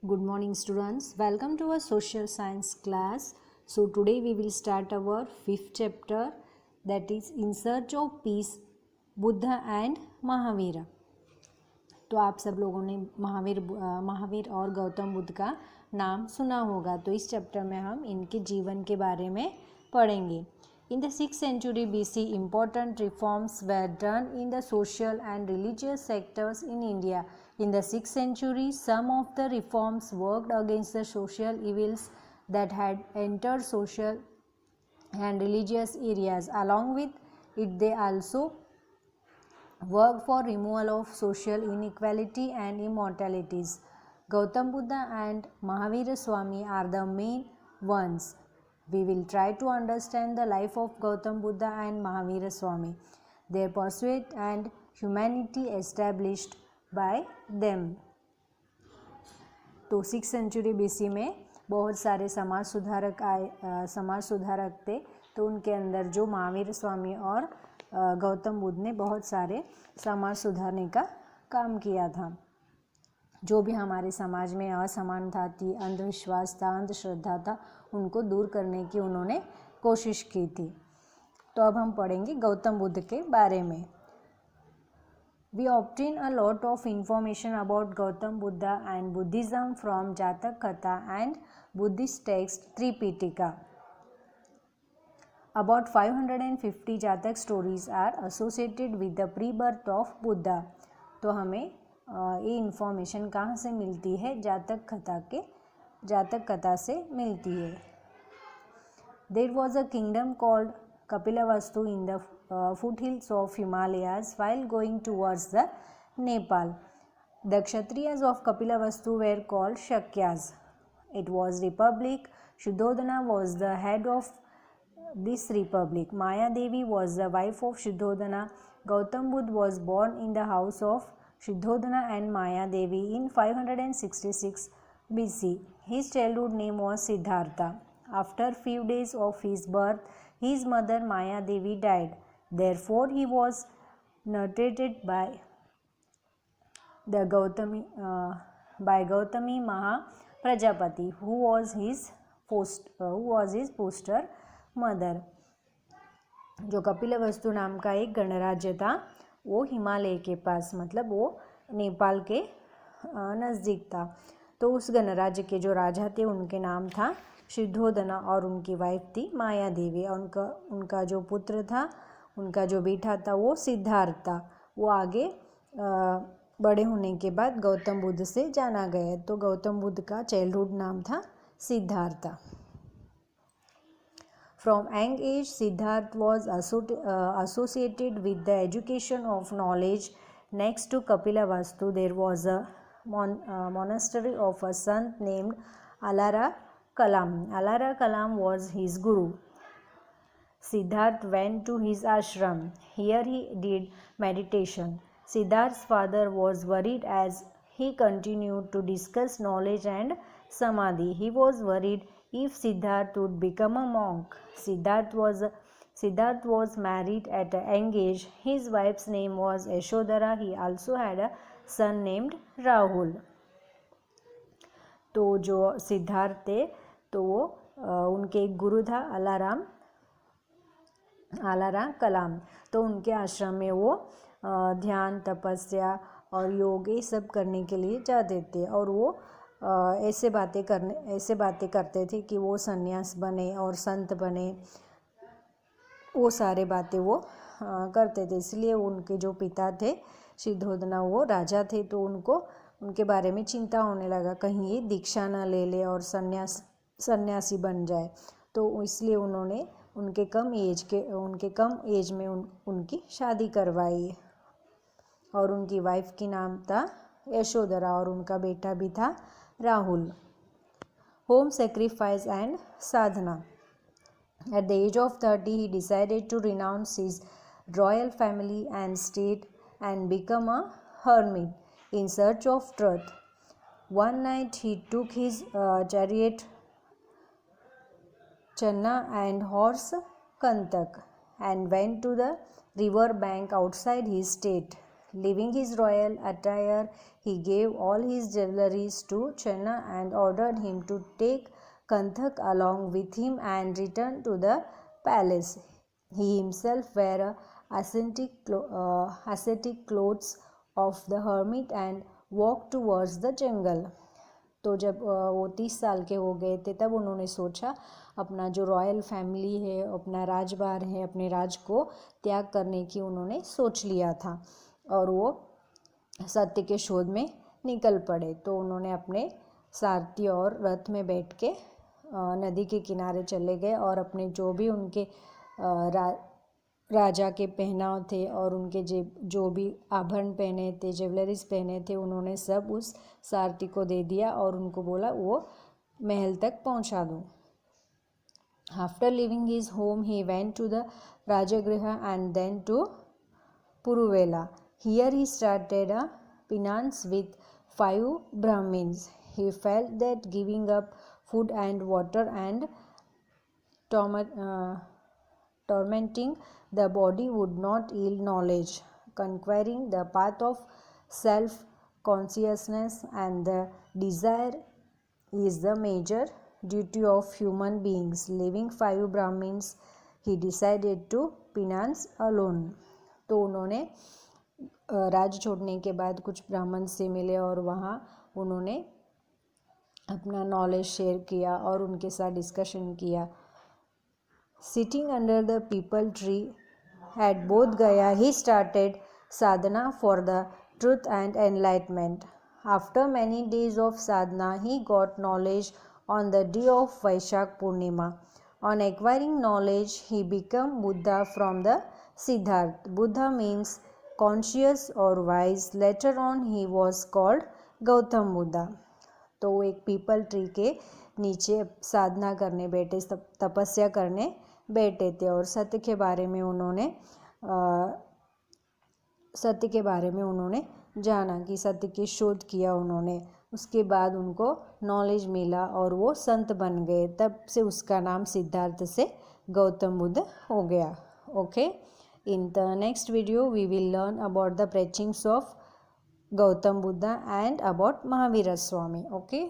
Good morning students, welcome to our social science class. So today we will start our fifth chapter, that is In Search of Peace, Buddha and Mahavira. तो आप सब लोगों ने महावीर और गौतम बुद्ध का नाम सुना होगा। तो इस चैप्टर में हम इनके जीवन के बारे में पढ़ेंगे। In the 6th century BC, important reforms were done in the social and religious sectors in India. In the 6th century, some of the reforms worked against the social evils that had entered social and religious areas. Along with it, they also worked for removal of social inequality and immoralities. Gautam Buddha and Mahavira Swami are the main ones. We will try to understand the life of Gautam Buddha and Mahavira Swami, their pursuit and humanity established by them. तो 6th century BC में बहुत सारे समाज सुधारक थे। तो उनके अंदर जो महावीर स्वामी और गौतम बुद्ध ने बहुत सारे समाज सुधारने का काम किया था। जो भी हमारे समाज में असमानता थी, अंधविश्वास था, अंधश्रद्धा था, उनको दूर करने की उन्होंने कोशिश की थी। तो अब हम पढ़ेंगे गौतम बुद्ध के बारे में। We obtain a lot of information about Gautam Buddha and Buddhism from Jatak Katha and Buddhist text Tripitaka. About 550 Jatak stories are associated with the pre-birth of Buddha. तो हमें ये इंफॉर्मेशन कहाँ से मिलती है? जातक कथा से मिलती है। There was a kingdom called Kapilavastu in the foothills of Himalayas while going towards the Nepal. The Kshatriyas of Kapilavastu were called Shakyas. It was republic. Shuddhodana was the head of this republic. Maya Devi was the wife of Shuddhodana. Gautam Buddha was born in the house of Shuddhodana and Maya Devi in 566 BC. His childhood name was Siddhartha. After few days of his birth, his mother Maya Devi died. Therefore, he was nurtured by Gautami Maha Prajapati, who was his foster mother. जो कपिलवस्तु नाम का एक गणराज्य था, वो हिमालय के पास, मतलब वो नेपाल के नज़दीक था। तो उस गणराज्य के जो राजा थे उनके नाम था शुद्धोधना और उनकी वाइफ थी माया देवी। और उनका जो पुत्र था, उनका जो बेटा था वो सिद्धार्थ था। वो आगे बड़े होने के बाद गौतम बुद्ध से जाना गया। तो गौतम बुद्ध का चाइल्डहुड नाम था Siddharth. From young age, Siddhartha was associated with the education of knowledge. Next to Kapilavastu, there was a monastery of a sant named Alara Kalam. Alara Kalam was his guru. Siddhartha went to his ashram. Here he did meditation. Siddhartha's father was worried as he continued to discuss knowledge and samadhi. He was worried if Siddhartha would become a monk. Siddhartha was married at a young age. His wife's name was Yashodhara. He also had a son named Rahul. तो जो सिद्धार्थ थे तो वो उनके एक गुरु था alarm कलाम। तो उनके आश्रम में वो ध्यान, तपस्या और योग ये सब करने के लिए जाते थे। और वो ऐसे बातें करते थे कि वो सन्यास बने और संत बने। वो सारे बातें वो करते थे। इसलिए उनके जो पिता थे शुद्धोधना, वो राजा थे। तो उनके बारे में चिंता होने लगा, कहीं ये दीक्षा न ले ले और सन्यासी बन जाए। तो इसलिए उन्होंने उनके कम एज में उनकी शादी करवाई। और उनकी वाइफ की नाम था यशोधरा और उनका बेटा भी था Rahul. Home sacrifice and sadhana. At the age of 30, he decided to renounce his royal family and state and become a hermit in search of truth. One night, he took his chariot Channa and horse Kantak and went to the river bank outside his state. Leaving his royal attire, he gave all his jewelries to Channa and ordered him to take Kanthak along with him and return to the palace. He himself wore ascetic clothes of the hermit and walked towards the jungle. तो जब वो 30 साल के हो गए थे तब उन्होंने सोचा अपना जो रॉयल फैमिली है, अपना राजभार है, अपने राज को त्याग करने की उन्होंने सोच लिया था और वो सत्य के शोध में निकल पड़े। तो उन्होंने अपने सारथी और रथ में बैठ के नदी के किनारे चले गए और अपने जो भी उनके राजा के पहनाव थे और उनके जो भी आभरण पहने थे, ज्वेलरीज पहने थे, उन्होंने सब उस सारथी को दे दिया और उनको बोला वो महल तक पहुंचा दो। After leaving his home, he went to the Rajagriha and then to Puruvela. Here he started a penance with 5 Brahmins. He felt that giving up food and water and tormenting the body would not yield knowledge. Conquering the path of self-consciousness and the desire is the major duty of human beings. Leaving 5 Brahmins, he decided to penance alone. तो उन्होंने राज छोड़ने के बाद कुछ ब्राह्मण से मिले और वहाँ उन्होंने अपना नॉलेज शेयर किया और उनके साथ डिस्कशन किया। Sitting under the peepal tree at Bodh Gaya, he started sadhana for the truth and enlightenment. After many days of sadhana, he got knowledge on the day of Vaishak Purnima. On acquiring knowledge, he became Buddha from the Siddharth. Buddha means conscious or wise. Later on, he was called Gautam Buddha. तो वो एक people tree के नीचे साधना करने बैठे, तपस्या करने बैठे थे और सत्य के बारे में उन्होंने जाना कि सत्य की शोध किया उन्होंने। उसके बाद उनको नॉलेज मिला और वो संत बन गए। तब से उसका नाम सिद्धार्थ से गौतम बुद्ध हो गया। Okay, in the next video we will learn about the preachings of Gautam Buddha and about Mahavira Swami. Okay.